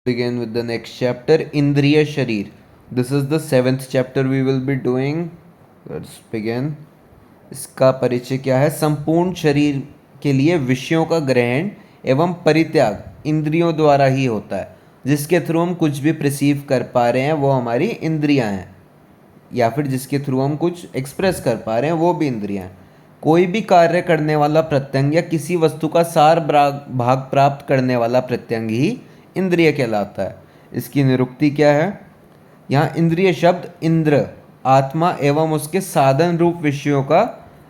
Begin with the next chapter, Indriya Sharir. This is the seventh chapter we will be doing. Let's begin. इसका परिचय क्या है? संपूर्ण शरीर के लिए विषयों का ग्रहण एवं परित्याग इंद्रियों द्वारा ही होता है। जिसके थ्रू हम कुछ भी परसीव कर पा रहे हैं वो हमारी इंद्रियां हैं, या फिर जिसके थ्रू हम कुछ एक्सप्रेस कर पा रहे हैं वो भी इंद्रियां हैं। कोई भी कार्य करने वाला प्रत्यंग या किसी वस्तु का सार भाग प्राप्त करने वाला प्रत्यंग ही इंद्रिय कहलाता है। इसकी निरुक्ति क्या है? यहाँ इंद्रिय शब्द इंद्र, आत्मा एवं उसके साधन रूप विषयों का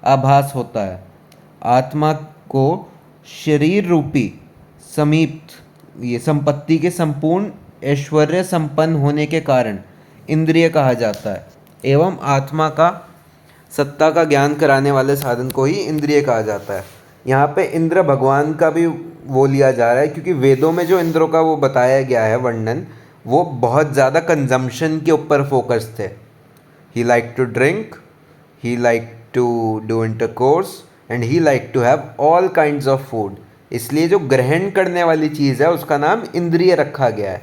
आभास होता है। आत्मा को शरीर रूपी समीप्त ये संपत्ति के संपूर्ण ऐश्वर्य संपन्न होने के कारण इंद्रिय कहा जाता है, एवं आत्मा का सत्ता का ज्ञान कराने वाले साधन को ही इंद्रिय कहा जाता है। यहाँ पे इंद्र भगवान का भी वो लिया जा रहा है, क्योंकि वेदों में जो इंद्रों का वो बताया गया है वर्णन, वो बहुत ज़्यादा कंजम्पशन के ऊपर फोकस थे। He like to drink, he like to do intercourse and he like to have all kinds of food. इसलिए जो ग्रहण करने वाली चीज़ है उसका नाम इंद्रिय रखा गया है।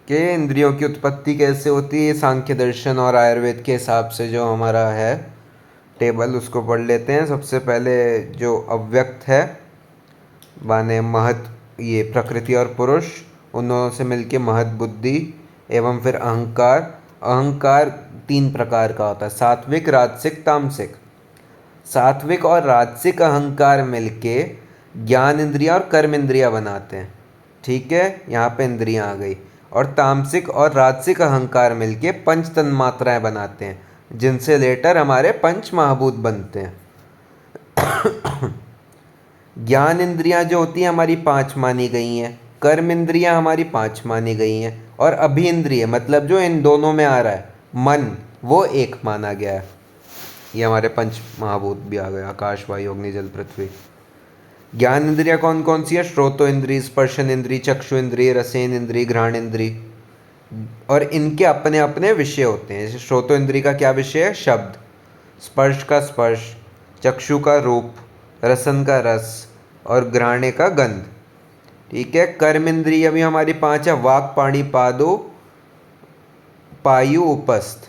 कि इंद्रियों की उत्पत्ति कैसे होती है, सांख्य दर्शन और आयुर्वेद के हिसाब से जो हमारा है टेबल उसको पढ़ लेते हैं। सबसे पहले जो अव्यक्त है माने महत, ये प्रकृति और पुरुष, उन दोनों से मिलके महत बुद्धि, एवं फिर अहंकार। अहंकार 3 प्रकार का होता है, सात्विक, राजसिक, तामसिक। सात्विक और राजसिक अहंकार मिलके ज्ञान इंद्रिया और कर्म इंद्रिया बनाते हैं। ठीक है, यहाँ पे इंद्रियाँ आ गई। और तामसिक और राजसिक अहंकार मिलके पंच तन्मात्राएं बनाते हैं, जिनसे लेटर हमारे पंच महाभूत बनते हैं। ज्ञान इंद्रियां जो होती हैं हमारी 5 मानी गई हैं, कर्म इंद्रियां हमारी 5 मानी गई हैं, और अभी इंद्रिय मतलब जो इन दोनों में आ रहा है मन, वो 1 माना गया है। ये हमारे पंच महाभूत भी आ गए, आकाश, वायु, अग्नि, जल, पृथ्वी। ज्ञान इंद्रियां कौन कौन सी है? श्रोतो इंद्री, स्पर्शन इंद्री, चक्षु इंद्री, रसेन इंद्री, घ्राण इंद्री। और इनके अपने अपने विषय होते हैं। जैसे श्रोतो इंद्री का क्या विषय है? शब्द। स्पर्श का स्पर्श, चक्षु का रूप, रसन का रस, और घ्राणे का गंध। ठीक है। कर्म इंद्रिय भी हमारी 5 है, वाक, पाणी, पादो, पायु, उपस्थ।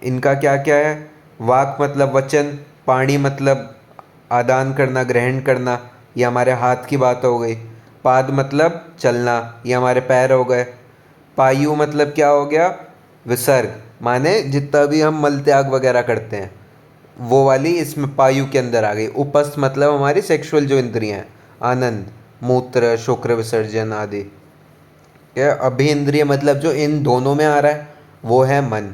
इनका क्या क्या है? वाक मतलब वचन, पाणी मतलब आदान करना, ग्रहण करना, ये हमारे हाथ की बात हो गई। पाद मतलब चलना, ये हमारे पैर हो गए। पायु मतलब क्या हो गया? विसर्ग, माने जितना भी हम मल त्याग वगैरह करते हैं वो वाली इसमें पायु के अंदर आ गई। उपस्थ मतलब हमारी सेक्सुअल जो इंद्रियां हैं, आनंद, मूत्र, शुक्र विसर्जन आदि। अभी इंद्रिय मतलब जो इन दोनों में आ रहा है वो है मन।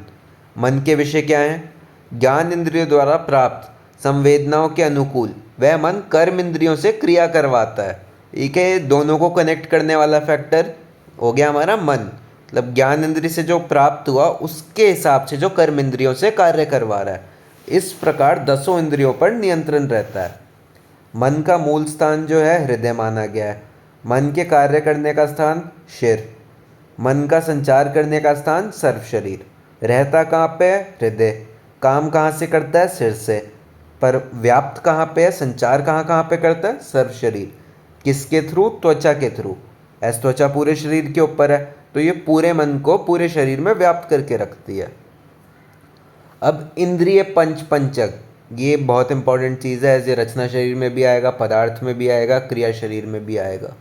मन के विषय क्या हैं? ज्ञान इंद्रियों द्वारा प्राप्त संवेदनाओं के अनुकूल वह मन कर्म इंद्रियों से क्रिया करवाता है। ठीक है, दोनों को कनेक्ट करने वाला फैक्टर हो गया हमारा मन। मतलब ज्ञान इंद्रिय से जो प्राप्त हुआ उसके हिसाब से जो कर्म इंद्रियों से कार्य करवा रहा है। इस प्रकार 10 इंद्रियों पर नियंत्रण रहता है। मन का मूल स्थान जो है हृदय माना गया है। मन के कार्य करने का स्थान शिर। मन का संचार करने का स्थान सर्व शरीर। रहता कहाँ पे है? हृदय। काम कहाँ से करता है? सिर से। पर व्याप्त कहाँ पे है? संचार कहाँ कहाँ पे करता है? सर्व शरीर। किसके थ्रू? त्वचा के थ्रू। ऐसा त्वचा पूरे शरीर के ऊपर है, तो ये पूरे मन को पूरे शरीर में व्याप्त करके रखती है। अब इंद्रिय पंचक, ये बहुत इंपॉर्टेंट चीज़ है। ऐसे रचना शरीर में भी आएगा, पदार्थ में भी आएगा, क्रिया शरीर में भी आएगा।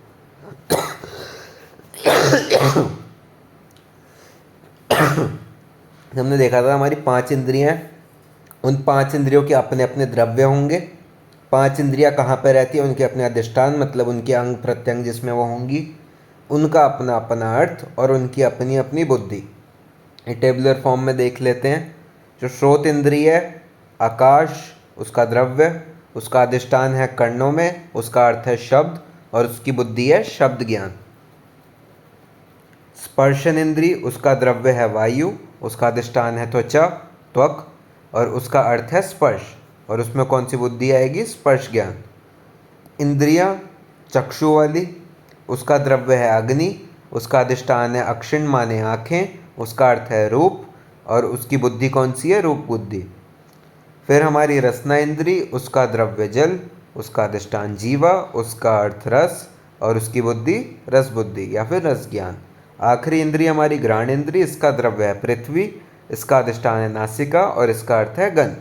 हमने देखा था हमारी 5 इंद्रियां हैं, उन 5 इंद्रियों के अपने अपने द्रव्य होंगे। 5 इंद्रियां कहाँ पर रहती है? उनके अपने अधिष्ठान मतलब उनके अंग प्रत्यंग जिसमें वो होंगी, उनका अपना अपना अर्थ और उनकी अपनी अपनी बुद्धि। ये टेबुलर फॉर्म में देख लेते हैं। जो श्रोत इंद्रिय है आकाश, उसका द्रव्य, उसका अधिष्ठान है कर्णों में, उसका अर्थ है शब्द, और उसकी बुद्धि है शब्द ज्ञान। स्पर्शन इंद्री, उसका द्रव्य है वायु, उसका अधिष्ठान है त्वचा, त्वक, और उसका अर्थ है स्पर्श, और उसमें कौन सी बुद्धि आएगी? स्पर्श ज्ञान। इंद्रिया चक्षु वाली, उसका द्रव्य है अग्नि, उसका अधिष्ठान है अक्षिण माने आँखें, उसका अर्थ है रूप, और उसकी बुद्धि कौन सी है? रूप बुद्धि। फिर हमारी रसना इंद्री, उसका द्रव्य जल, उसका अधिष्ठान जीवा, उसका अर्थ रस, और उसकी बुद्धि रस बुद्धि या फिर रस ज्ञान। आखिरी इंद्रिय हमारी घ्राण इंद्रिय, इसका द्रव्य है पृथ्वी, इसका अधिष्ठान है नासिका और इसका अर्थ है गंध।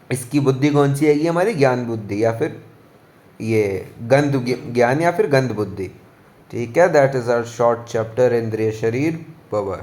इसकी बुद्धि कौन सी आएगी हमारी? ज्ञान बुद्धि या फिर ये गंध ज्ञान या फिर गंध बुद्धि। ठीक है, that is our short chapter इंद्रिय शरीर। Bye bye.